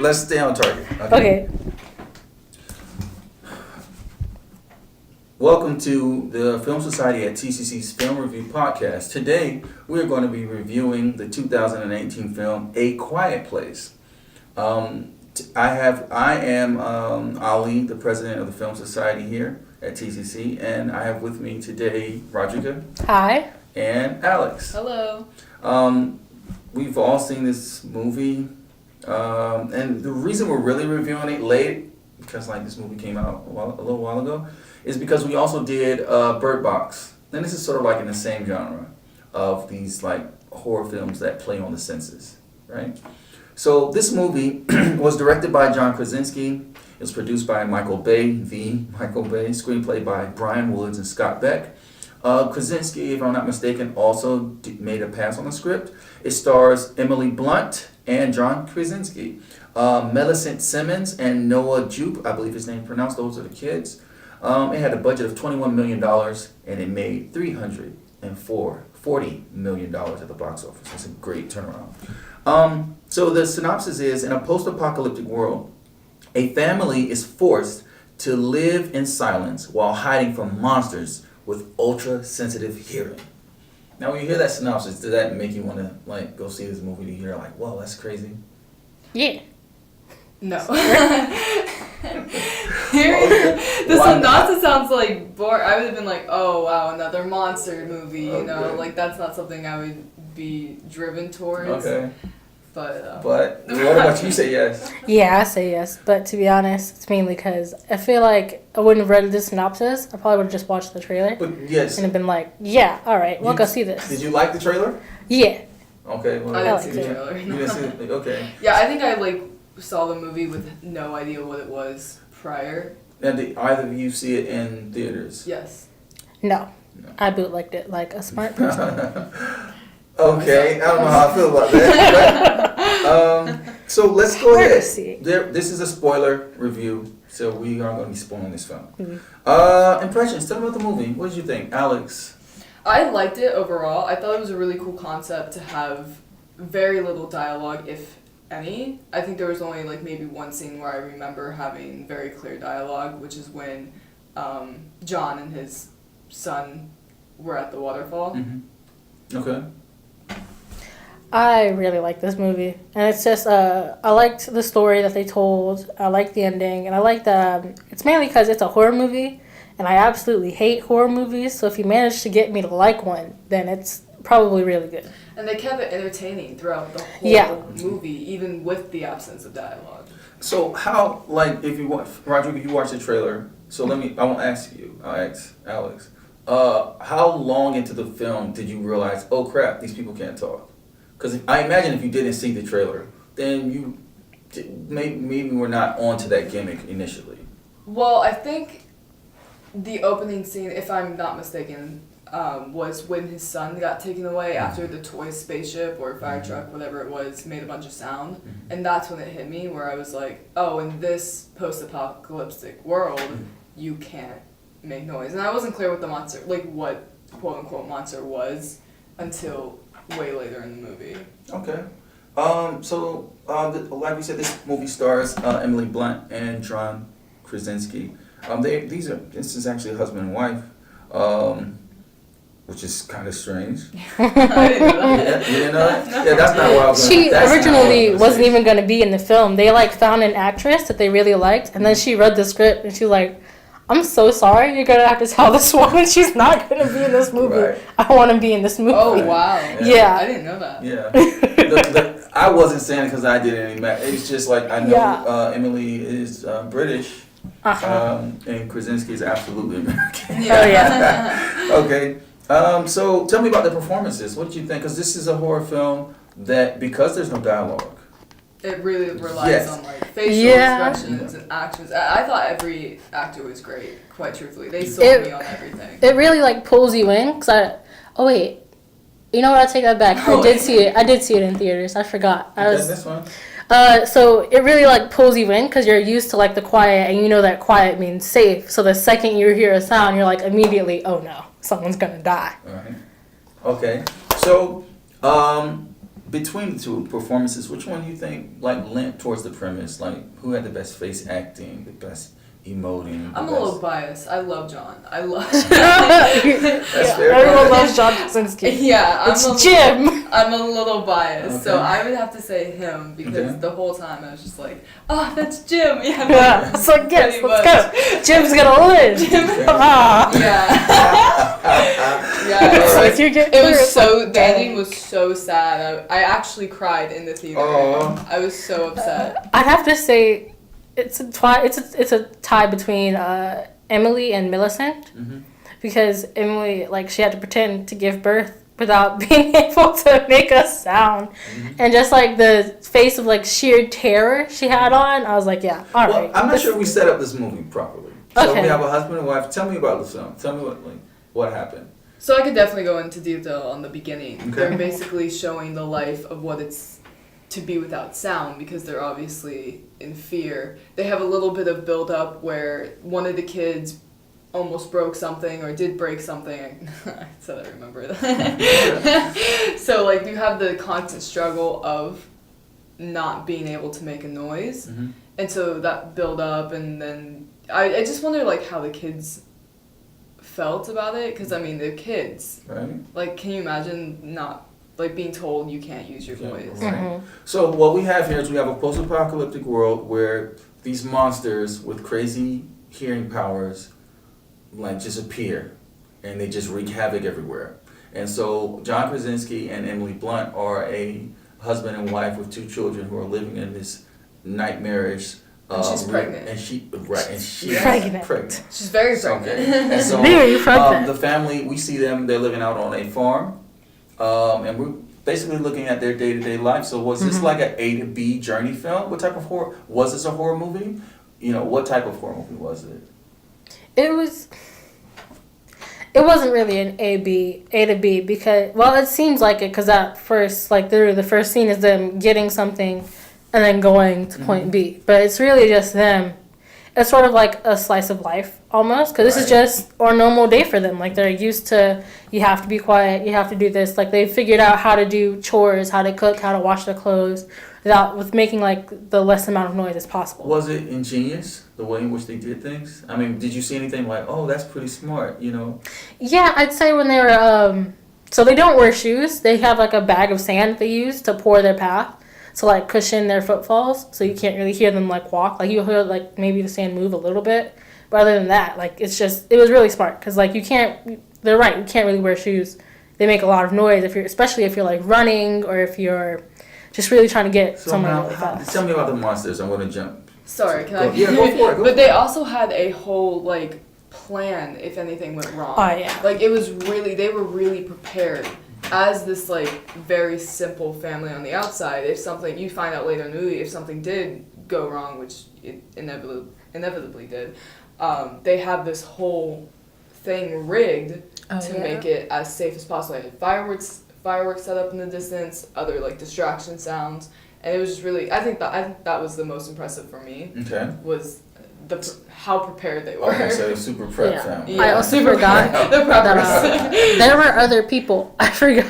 let's stay on target. Okay. Welcome to the Film Society at TCC's Film Review Podcast. Today, we're going to be reviewing the 2018 film A Quiet Place. I am Ali, the president of the Film Society here at TCC, and I have with me today Rodricka. Hi. And Alex. Hello. We've all seen this movie, and the reason we're really reviewing it late, because this movie came out a little while ago, is because we also did Bird Box. And this is sort of in the same genre of these horror films that play on the senses, right? So this movie was directed by John Krasinski. It was produced by Michael Bay, screenplay by Brian Woods and Scott Beck. Krasinski, if I'm not mistaken, also made a pass on the script. It stars Emily Blunt and John Krasinski. Millicent Simmons and Noah Jupe, I believe his name is pronounced, those are the kids. It had a budget of $21 million and it made $340 million at the box office. That's a great turnaround. So the synopsis is, in a post-apocalyptic world, a family is forced to live in silence while hiding from monsters with ultra-sensitive hearing. Now when you hear that synopsis, does that make you want to go see this movie to hear whoa, that's crazy? Yeah. No. The synopsis sounds boring. I would have been oh wow, another monster movie, you know? That's not something I would be driven towards. Okay. But what about you? Say yes. Yeah, I say yes. But to be honest, it's mainly because I feel like I wouldn't have read the synopsis. I probably would have just watched the trailer. But yes. And have been yeah, all right, we'll go see this. Did you like the trailer? Yeah. Okay. Well, I didn't see the trailer. You didn't see it? Okay. Yeah, I think I saw the movie with no idea what it was prior. Now, did either of you see it in theaters? Yes. No. I bootlegged it like a smart person. Okay, I don't know how I feel about that. So let's go ahead. This is a spoiler review, so we are going to be spoiling this film. Mm-hmm. Impressions, tell me about the movie. What did you think, Alex? I liked it overall. I thought it was a really cool concept to have very little dialogue, if any. I think there was only maybe one scene where I remember having very clear dialogue, which is when John and his son were at the waterfall. Mm-hmm. Okay. I really like this movie, and it's just I liked the story that they told. I liked the ending, and I liked it's mainly because it's a horror movie, and I absolutely hate horror movies. So if you manage to get me to like one, then it's probably really good. And they kept it entertaining throughout the whole movie, even with the absence of dialogue. So how if you watch Roger, if you watch the trailer, so I won't ask you. I'll ask Alex. How long into the film did you realize, oh crap, these people can't talk? Because I imagine if you didn't see the trailer, then you maybe were not onto that gimmick initially. Well, I think the opening scene, if I'm not mistaken, was when his son got taken away after the toy spaceship or fire truck, whatever it was, made a bunch of sound. Mm-hmm. And that's when it hit me, where I was like, oh, in this post-apocalyptic world, you can't make noise. And I wasn't clear what the monster, what quote-unquote monster was until way later in the movie. Okay. So like we said, this movie stars Emily Blunt and John Krasinski. This is actually a husband and wife, which is kind of strange. I didn't know that. You didn't know that? Yeah, that's not what I was She originally wasn't even going to be in the film. They found an actress that they really liked, and then she read the script and she was like, I'm so sorry, you're going to have to tell this woman she's not going to be in this movie. Right. I want to be in this movie. Oh, wow. Yeah. I didn't know that. Yeah. I wasn't saying it because I didn't any matter. It's just I know Emily is British, and Krasinski is absolutely American. Yeah. Oh, yeah. Okay. So tell me about the performances. What did you think? Because this is a horror film that, because there's no dialogue, it really relies on facial expressions and actions. I thought every actor was great, quite truthfully. They sold me on everything. It really pulls you in, because you know what, I take that back. I did see it in theaters. I forgot. This one? So it really pulls you in, because you're used to the quiet, and you know that quiet means safe. So the second you hear a sound, you're immediately, oh no, someone's gonna die. All right. Okay. So between the two performances, which one you think like lent towards the premise? Like, who had the best face acting, the best emoting? I'm a little biased. I love John. I love. That's fair. Everyone loves John Krasinski. Yeah, It's Jim. I'm a little biased, so Okay. I would have to say him because Okay. the whole time I was just like, oh, that's Jim. Yeah. Yeah. It's like, yes, Pretty let's much. go. Jim's gonna live. Ah. Yeah. Yeah. It's like you get It through, was it's so. like, The ending dang. was so sad. I actually cried in the theater. Aw. I was so upset. I'd have to say it's a tie between Emily and Millicent Mhm. because Emily, like, she had to pretend to give birth without being able to make a sound, and just like the face of like sheer terror she had on, I was like, yeah, all Well, right. I'm not this- sure we set up this movie properly. So Okay. we have a husband and wife. Tell me about the film. Tell me what happened. So I could definitely go into detail on the beginning. Okay. They're basically showing the life of what it's to be without sound because they're obviously in fear. They have a little bit of build up where one of the kids almost broke something or did break something. I said I remember that. So like you have the constant struggle of not being able to make a noise. Mm-hmm. And so that build up and then I just wonder like how the kids felt about it because I mean they're kids. Right. Like, can you imagine not, like, being told you can't use your Yeah, voice? right. Mhm. So what we have here is we have a post-apocalyptic world where these monsters with crazy hearing powers like just appear and they just wreak havoc everywhere. And so John Krasinski and Emily Blunt are a husband and wife with 2 children who are living in this nightmarish. And she's pregnant. And she's Pregnant. pregnant. She's very So, pregnant. okay. And so Very pregnant. the family, we see them, they're living out on a farm. And we're basically looking at their day-to-day life. So was this like an A to B journey film? What type of horror? Was this a horror movie? You know, what type of horror movie was it? It wasn't really an A to B because, well, it seems like it because at first, like, the first scene is them getting something and then going to point B. But it's really just them. It's sort of like a slice of life almost because this is Right. just a normal day for them. Like, they're used to, you have to be quiet, you have to do this. Like, they figured out how to do chores, how to cook, how to wash their clothes with making, like, the less amount of noise as possible. Was it ingenious, the way in which they did things? I mean, did you see anything like, oh, that's pretty smart, you know? Yeah, I'd say when they were, so they don't wear shoes. They have like a bag of sand they use to pour their path to like cushion their footfalls so you can't really hear them like walk. Like you'll hear like maybe the sand move a little bit. But other than that, like it was really smart because like they're right, you can't really wear shoes. They make a lot of noise especially if you're like running or if you're just really trying to get So somewhere now, really fast. tell me about the monsters. I'm going to jump. Sorry, can I? Yeah, go for it. Go But for they it. also had a whole, like, plan if anything went wrong. Oh, yeah. Like, they were really prepared. As this, like, very simple family on the outside, if something, you find out later in the movie, if something did go wrong, which it inevitably did, they have this whole thing rigged to make it as safe as possible. They had fireworks set up in the distance, other like distraction sounds, and it was just really. I think that was the most impressive for me Okay. was how prepared they were. Okay, so super prep Yeah. family. I also forgot the that preppers. there were other people. I forgot.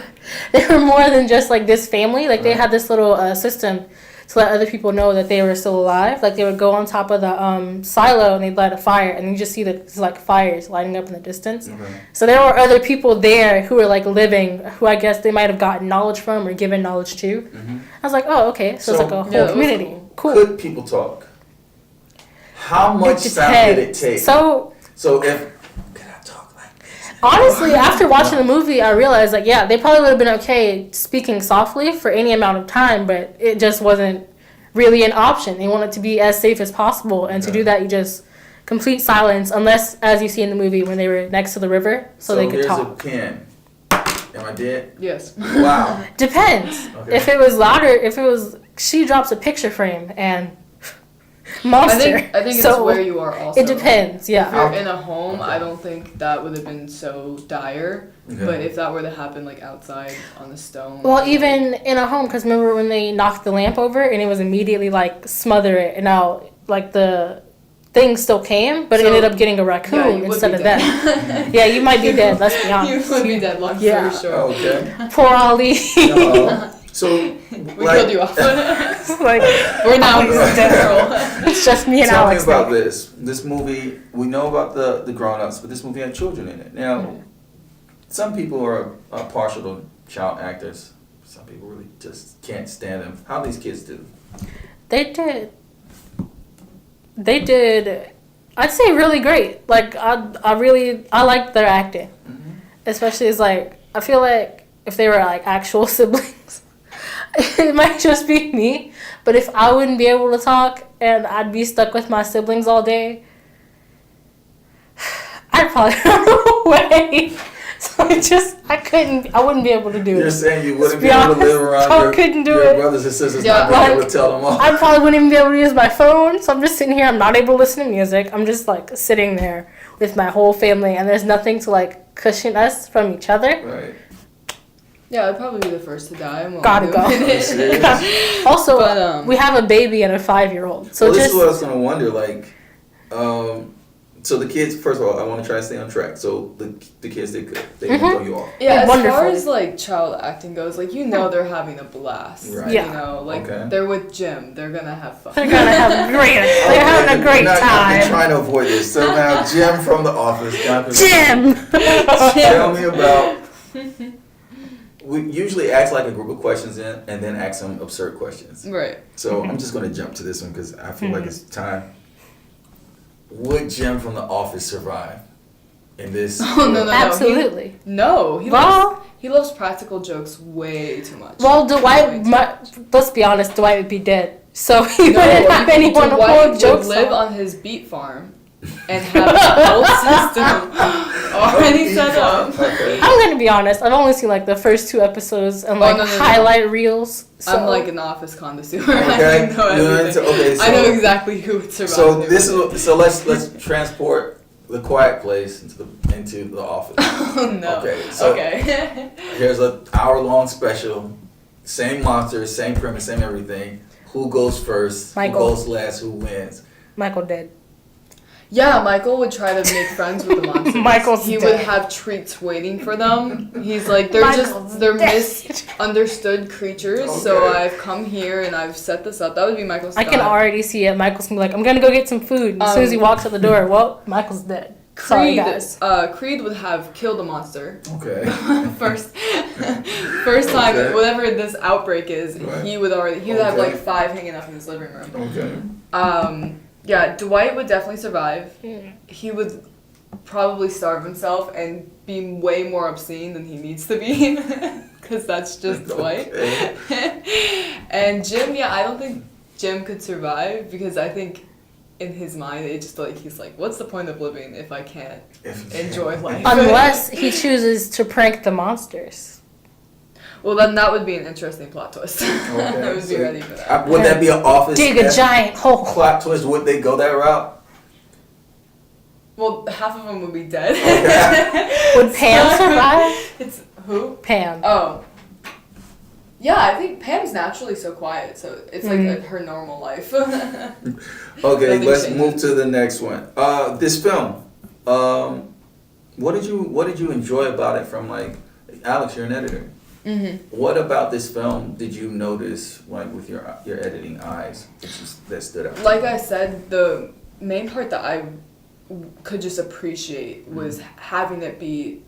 There were more than just like this family. Like they had this little system to let other people know that they were still alive. Like they would go on top of the silo and they'd light a fire, and you just see the like fires lighting up in the distance. Okay. So there were other people there who were like living, who I guess they might have gotten knowledge from or given knowledge to. Mm-hmm. I was like, oh, okay. So it's like a whole Yeah, that was community. Cool. Could people talk? How much sound did it take? So If could I talk like this? honestly, after watching the movie, I realized like, yeah, they probably would have been okay speaking softly for any amount of time, but it just wasn't really an option. They wanted to be as safe as possible, and to do that, you just complete silence, unless, as you see in the movie, when they were next to the river, so they could here's talk. a pin. Am I dead? Yes. Wow. Depends. Okay. If it was louder, she drops a picture frame and monster. I think it's so where you are also. it depends. If Yeah. you're in a home, Okay. I don't think that would have been so dire. Okay. But if that were to happen like outside on the stone. Well, even in a home, because remember when they knocked the lamp over and it was immediately like smother it, and now like the thing still came, but it So- ended up getting a Yeah, raccoon you would instead be of dead. them. Yeah, you might be dead. Let's be honest. You would be dead long Yeah. story short. Okay. Poor Ali. No. So, We killed you off. Like, We're now general. it's just me and tell Alex. me about now. this. This movie, we know about the grown-ups, but this movie had children in it. Now, some people are partial to child actors. Some people really just can't stand them. How these kids do? They did. I'd say really great. Like I like their acting, especially as like I feel like if they were like actual siblings, it might just be me. But if I wouldn't be able to talk and I'd be stuck with my siblings all day, I'd probably run away. So I wouldn't be able to do it. You're saying you wouldn't be be able to honest, live around I couldn't do your it. brothers and sisters, Yeah, not being able like, to tell them off. I probably wouldn't even be able to use my phone, so I'm just sitting here. I'm not able to listen to music. I'm just like sitting there with my whole family, and there's nothing to like cushion us from each other. Right. Yeah, I'd probably be the first to die. I'm Gotta only go. doing it. Serious? Also, But, we have a baby and a 5-year-old, so Well, this just is what I was gonna wonder. Like, so the kids. First of all, I want to try to stay on track. So the kids did good. They didn't throw you off. Yeah, as Wonderful. far as like child acting goes, like they're having a blast. Right. Yeah. You know, like Okay. they're with Jim, they're gonna have fun. they're gonna have great. They're having a great I've been time. trying to avoid this. So now, Jim from The Office. Jim. Tell me about. We usually ask like a group of questions and then ask some absurd questions. Right. So I'm just gonna jump to this one because I feel like it's time. Would Jim from The Office survive in this? Oh no. Absolutely. No, Well, he loves practical jokes way too much. well, Way too let's be honest, Dwight would be dead, so he No, wouldn't have anyone to Dwight pull would jokes live on. on his beet farm and have a whole system already set up. Okay. I'm gonna be honest. I've only seen like the first 2 episodes and like no. highlight reels. So. I'm like an Office connoisseur. Okay. I know You're everything. okay, I know so- exactly who would survive. So it. this is so let's transport The Quiet Place into the Office. Oh no. Okay, so- Okay. Here's an hour-long special. Same monsters, same premise, same everything. Who goes first? Michael. Who goes last? Who wins? Michael dead. Yeah, Michael would try to make friends with the monsters. Michael's he dead. would have treats waiting for them. He's like, they're Michael's they're dead. misunderstood creatures. So Okay. I've come here and I've set this up. That would be Michael's I style. can already see it. Michael's gonna be like, I'm gonna go get some food. And as soon as he walks out the door, well, Michael's dead. Sorry, Creed, guys. Creed would have killed a monster. Okay. first time, Okay. whatever this outbreak is, Right. he would have Okay. like 5 hanging up in his living room. Okay. Yeah, Dwight would definitely survive. Mm. He would probably starve himself and be way more obscene than he needs to be, because that's just Dwight. Okay. And Jim, yeah, I don't think Jim could survive because I think in his mind it just like he's like, what's the point of living if I can't enjoy life? Unless he chooses to prank the monsters. Well, then that would be an interesting plot twist. Okay, I would be so- ready for that. Would that be an Office? Dig a giant hole. plot twist? Would they go that route? Well, half of them would be dead. Okay. Would Pam survive? It's who? Pam. Oh. Yeah, I think Pam's naturally so quiet, so it's like her normal life. Okay, Nothing let's changes. move to the next one. This film. What did you enjoy about it? From like, Alex, you're an editor. What about this film did you notice, like with your editing eyes, that stood out? Like I said, the main part that I could just appreciate was having it be.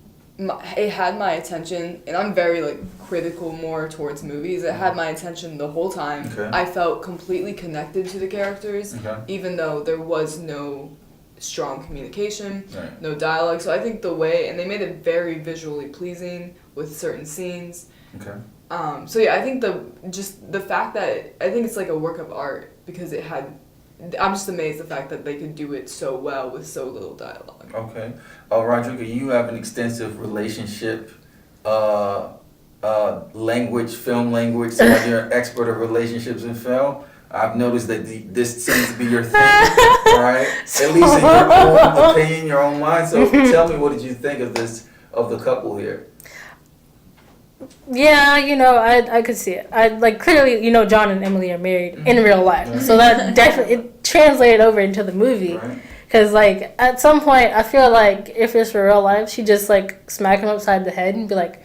It had my attention, and I'm very like critical more towards movies. It had my attention the whole time. Okay. I felt completely connected to the characters, Okay. even though there was no strong communication, Right. no dialogue. So I think the way, and they made it very visually pleasing with certain scenes. Okay. So yeah, I think the fact that I think it's like a work of art because it had. I'm just amazed the fact that they could do it so well with so little dialogue. Okay. Rodricka, you have an extensive relationship, film language. So you're an expert of relationships in film. I've noticed that this seems to be your thing, right? At least in your own opinion, your own mind. So tell me, what did you think of the couple here? Yeah, I could see it. I like clearly, John and Emily are married in real life, so that definitely it translated over into the movie. Right. Cause like at some point, I feel like if it's for real life, she just like smack him upside the head and be like,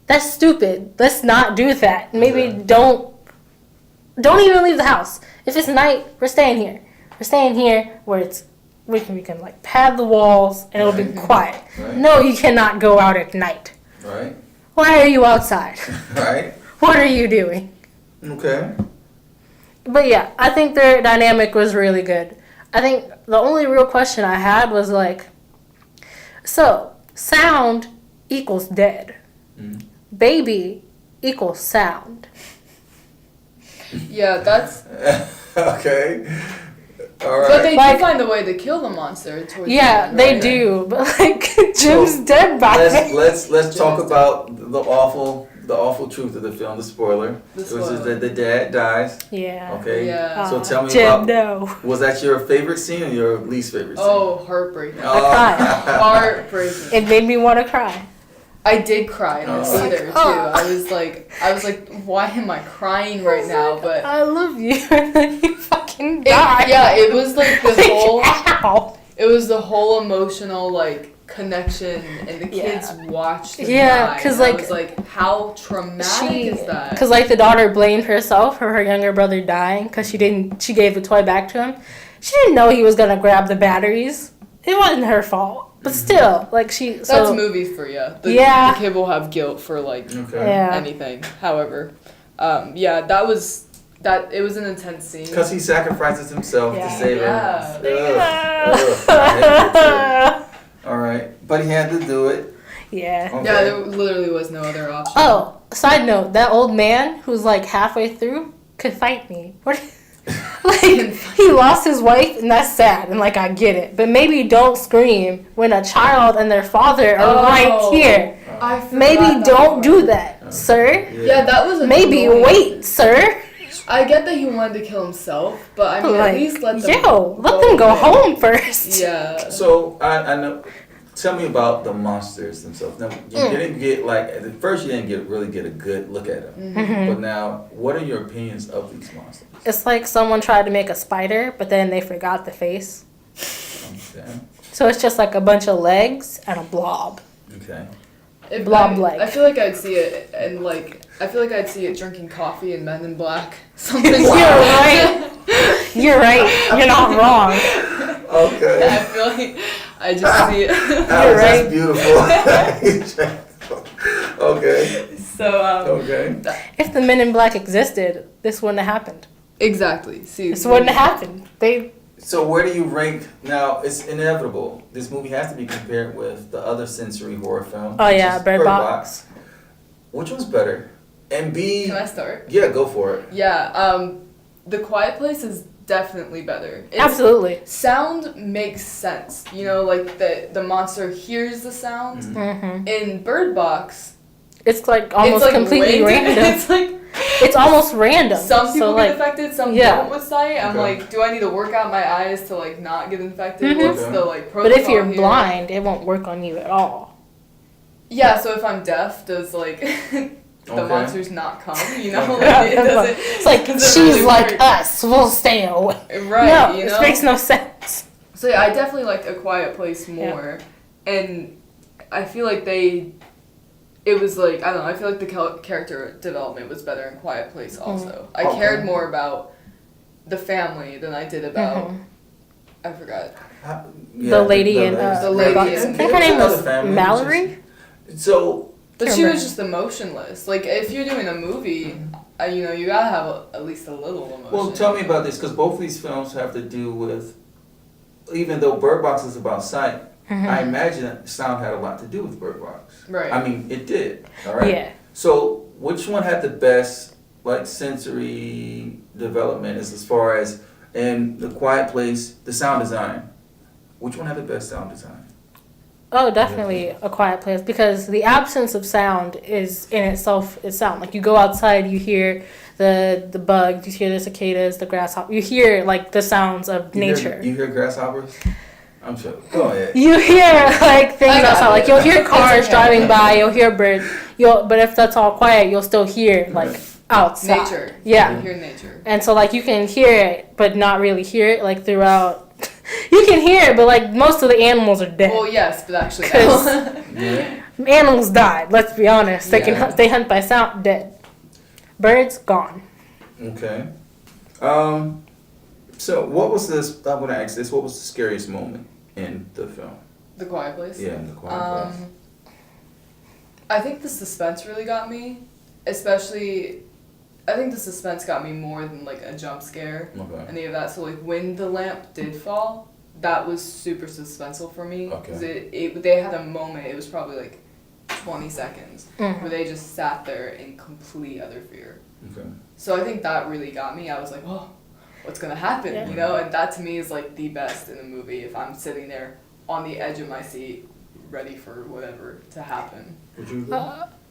That's stupid. Let's not do that. Maybe Yeah. don't even leave the house. If it's night, we're staying here. We're staying here where we can like pad the walls and it'll be Right. quiet. Right. No, you cannot go out at night. Right? Why are you outside? Right? What are you doing? Okay. But yeah, I think their dynamic was really good. I think the only real question I had was like, so sound equals dead. Mm. Baby equals sound. Yeah, that's. Okay. All right. But they Like- do find a way to kill the monster towards the Yeah, end, they right? do. But like Jim's So, dead by then. Let's talk about the awful truth of the film, the spoiler. The It was just spoiler. that the dad dies. Yeah. Okay. Yeah. So tell me Jim, about. no. Was that your favorite scene or your least favorite scene? Oh, heartbreaking. cried. Heartbreaking. It made me want to cry. I did cry in the Oh. theater too. Oh. I was like, why am I crying right now? But I love you, and then you fucking it, die. yeah, it was like the whole. Ow. It was the whole emotional like connection, and the kids Yeah. watched him Yeah, die. 'cause, and I like, was like, how traumatic is that? Because like the daughter blamed herself for her younger brother dying because she gave the toy back to him. She didn't know he was gonna grab the batteries. It wasn't her fault, but still, like That's movies for you. Yeah. The kid will have guilt for like Okay. Yeah. anything. However, yeah, it was an intense scene. Because he sacrifices himself Yeah. to save Yeah. her. Ugh. I hate that too. All right, but he had to do it. Yeah. Okay. Yeah, there literally was no other option. Oh, side note, that old man who's like halfway through could fight me. What? Like he lost his wife, and that's sad, and like I get it, but maybe don't scream when a child and their father are right here. I forgot Maybe that don't part. do that, sir. Yeah, that was Maybe annoying. wait, sir. I get that he wanted to kill himself, but I mean, Like, at least let them. let them go there. home first. Yeah. So I know. Tell me about the monsters themselves. Now you Mm. didn't get like at first you didn't really get a good look at them. Mm-hmm. But now, what are your opinions of these monsters? It's like someone tried to make a spider, but then they forgot the face. Okay. So it's just like a bunch of legs and a blob. Okay. Blob leg. I feel like I'd see it, and like I feel like I'd see it drinking coffee and Men in Black. Something. You're right. You're right. You're not wrong. Okay. I feel like I just see it. That's beautiful. Okay. So Okay. If the Men in Black existed, this wouldn't have happened. exactly. See. This wouldn't have happened. They So where do you rank now? It's inevitable. This movie has to be compared with the other sensory horror film. Oh, which yeah, is Bird Box. Which one's better? And B. Can I start? Yeah, go for it. Yeah. The Quiet Place is definitely better. It's, absolutely. Sound makes sense. You know, like the monster hears the sound. Mm-hmm. In Bird Box, It's like almost it's like completely random. It's like It's almost random. some people so, like, get affected, some yeah. don't with sight. I'm Okay. like, do I need to work out my eyes to like not get infected? Mhm. What's the like But protocol if you're here? blind, it won't work on you at all. Yeah, so if I'm deaf, does like the Okay. monsters not come? You know, Okay. like, it doesn't. It's like doesn't she's really like work. us. We'll stay away. Right, no, you this know? makes no sense. So yeah, I definitely liked A Quiet Place more, and I feel like it was like, I don't know, I feel like the character development was better in Quiet Place also. I Okay. cared more about the family than I did about, Mhm. I forgot. The lady in The lady Bird Box. in- I think her name Other was family, Mallory. So But Can't she remember. was just emotionless. Like, if you're doing a movie, you know, you gotta have at least a little emotion. well, tell me about this because both of these films have to do with. Even though Bird Box is about sight, Mhm. I imagine that sound had a lot to do with Bird Box. Right. I mean, it did. All right. Yeah. So, which one had the best like sensory development as far as in The Quiet Place, the sound design? Which one had the best sound design? Oh, definitely A Quiet Place, because the absence of sound is in itself is sound. Like you go outside, you hear the bugs, you hear the cicadas, the grasshopper, you hear like the sounds of nature. You hear grasshoppers? I'm sure. Go ahead. You hear like things I got outside, it. like you'll hear cars okay. driving by, you'll hear birds. But if that's all quiet, you'll still hear like Right. outside. Nature. Yeah. You hear nature. And so like you can hear it, but not really hear it like throughout You can hear it, but like most of the animals are dead. Well, yes, but actually, no. 'Cause- Yeah. Animals died. Let's be honest. They Yeah. they hunt by sound. Dead. Birds gone. Okay. So what was this? I'm gonna ask this. What was the scariest moment in the film? The Quiet Place. Yeah, in the Quiet Place. I think the suspense really got me, especially. I think the suspense got me more than like a jump scare, Okay. any of that. So like when the lamp did fall, that was super suspenseful for me. Okay. 'Cause they had a moment. It was probably like 20 seconds where they just sat there in complete utter fear. Okay. So I think that really got me. I was like, oh, what's gonna happen? Yeah. You know, and that to me is like the best in a movie. If I'm sitting there on the edge of my seat, ready for whatever to happen. Would you agree?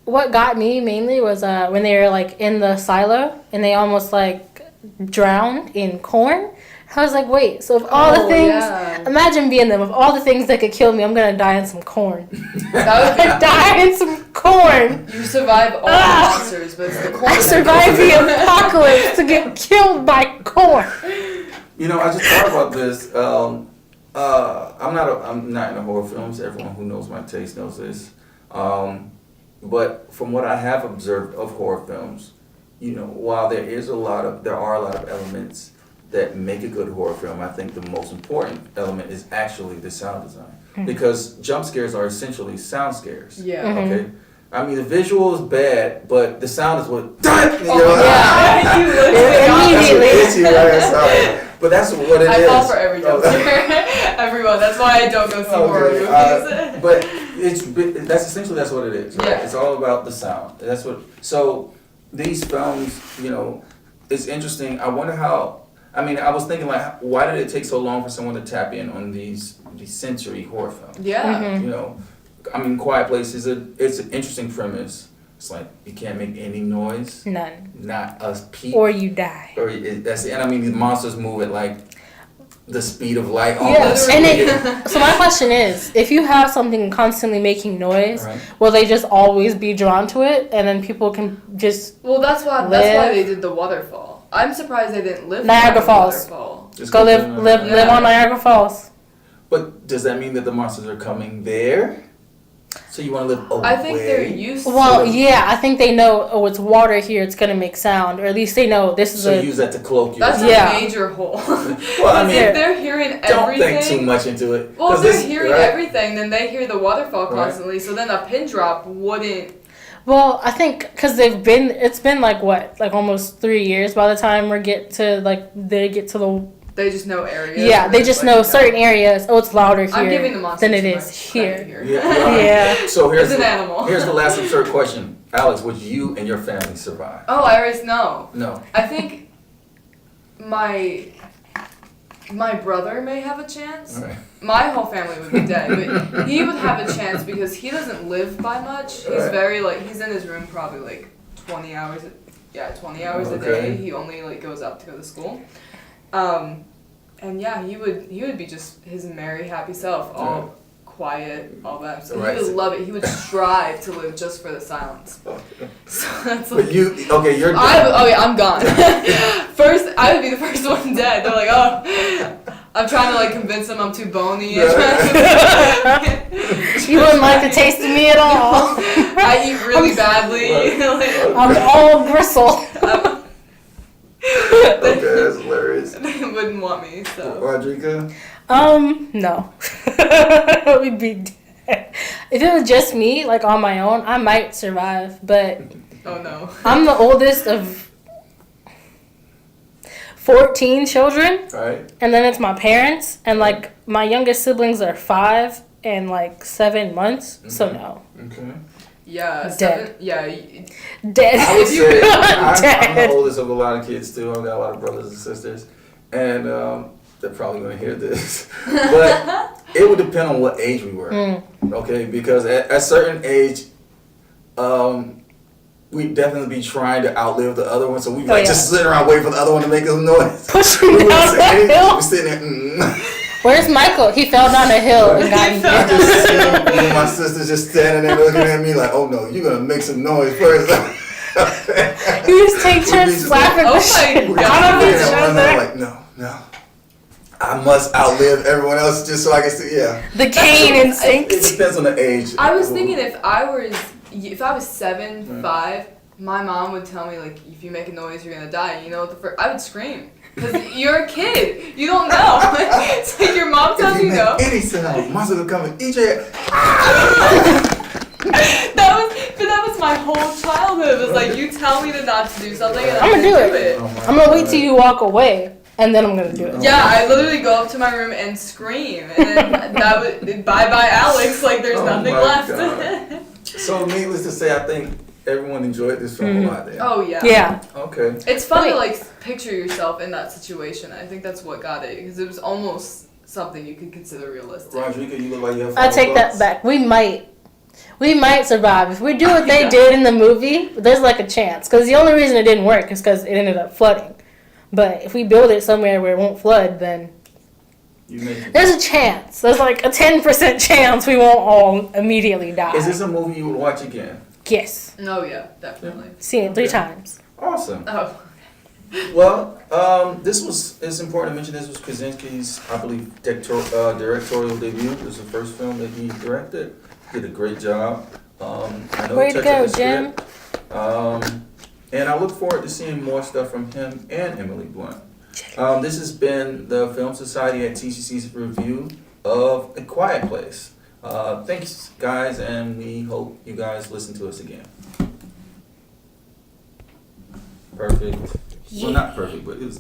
What got me mainly was when they were like in the silo and they almost like drowned in corn. I was like, wait, so of all the things, imagine being them. Of all the things that could kill me, I'm gonna die in some corn. That would be Die in some corn. You survive all the monsters, but it's the corn. I survived the apocalypse to get killed by corn. You know, I just thought about this. I'm not into horror films. Everyone who knows my taste knows this. But from what I have observed of horror films, you know, while there are a lot of elements that make a good horror film, I think the most important element is actually the sound design. Because jump scares are essentially sound scares. Yeah. Okay? I mean, the visual is bad, but the sound is what... You Immediately. But that's what it is. I fall for every jump scare. Everyone. That's why I don't go see horror movies. But that's what it is, right? Yeah. It's all about the sound. That's what. So these films, you know, it's interesting. I wonder how. I mean, I was thinking like, why did it take so long for someone to tap in on these sensory horror films? Yeah. You know, I mean, Quiet Place it's an interesting premise. It's like you can't make any noise, None. not a peep, Or you die. and I mean these monsters move at like the speed of light. Yeah, Almost. and so my question is, if you have something constantly making noise, Right. will they just always be drawn to it, and then people can just Well, that's why they did the waterfall. I'm surprised they didn't live Niagara by the Falls. waterfall. Just go go live to- live on Niagara Falls? But does that mean that the monsters are coming there? So you want to live away? I think they're used to Well, it. yeah, I think they know. Oh, it's water here. It's gonna make sound, or at least they know this is So a. use that to cloak you. That's Yeah. a major hole. Well, I mean, if they're hearing don't everything. think too much into it. Well, if 'Cause they're this- hearing right? everything, then they hear the waterfall Right. constantly. So then a pin drop wouldn't. Well, I think because it's been like what, like almost 3 years by the time they get to the. They just know areas. Yeah, and they it's just like, know certain areas. Oh, it's louder here I'm giving the monsters than it too is much here. credit Yeah. Yeah. So It's an animal. here's the last absurd question, Alex. Would you and your family survive? Oh, I already know. No. I think my brother may have a chance. All right. My whole family would be dead, but he would have a chance because he doesn't live by much. He's Right. very he's in his room probably like 20 hours. 20 hours a Okay. day. He only goes out to go to school. And yeah, he would be just his merry, happy self, all Right. quiet, all that. So Right. he would love it. He would strive to live just for the silence. So that's But you're dead. I'm gone. First, I would be the first one dead. They're like, oh, I'm trying to convince them I'm too bony. You wouldn't like the taste of me at all. I eat really badly. I'm all gristle. Okay, that's hilarious. They wouldn't want me. So Rodricka? No. We'd be dead. If it was just me, on my own, I might survive, but oh no. I'm the oldest of 14 children, Right. and then it's my parents, and my youngest siblings are 5 and 7 months, so no. Okay. Yeah. Dead. Dead. I would Dead. say I'm the Dead. oldest of a lot of kids too. I've got a lot of brothers and sisters, and they're probably going to hear this. But it would depend on what age we were. Okay, because at a certain age, we'd definitely be trying to outlive the other one. So we'd just sitting around waiting for the other one to make a noise. Pushing down the hill. We're sitting there. Where's Michael? He fell down a hill and got me. I just see my sister's just standing there looking at me like, oh no, you're going to make some noise first. You just take turns slapping the shit God. out of each I'm other. like, no. I must outlive everyone else just so I can see. Yeah. The Cain It instinct. depends on the age. I was thinking if I was 7, Right. 5, my mom would tell me like, if you make a noise, you're gonna die. You know what I would scream. Because you're a kid. You don't know. It's like your mom tells If you you make no. any sound, monster will come and eat your head. That was my whole childhood. It was like, you tell me to not to do something and I'm I'm gonna gonna do it. Oh my I'm gonna wait till God. you walk away, and then I'm gonna do it. Yeah, I literally go up to my room and scream, and then that would bye Alex. Like there's Oh nothing my left. God. So needless to say, I think everyone enjoyed this film a lot then. Oh yeah. Yeah. Okay. It's fun Wait. to like picture yourself in that situation. I think that's what got it because it was almost something you could consider realistic. Rodricka, you look like you have I final take that thoughts? back. We might survive if we do what they Yeah. did in the movie. There's like a chance, because the only reason it didn't work is because it ended up flooding. But if we build it somewhere where it won't flood, then You make it. there's a chance. There's like a 10% chance we won't all immediately die. Is this a movie you would watch again? Yes. Oh yeah, definitely. Seen it 3 Okay. times. Awesome. Oh. Well, it's important to mention this was Krasinski's, I believe, directorial debut. This was the first film that he directed. Did a great job. I know Way he to touched go, on the Jim. script. And I look forward to seeing more stuff from him and Emily Blunt. This has been the Film Society at TCC's review of A Quiet Place. Thanks, guys, and we hope you guys listen to us again. Perfect. Well, not perfect, but it was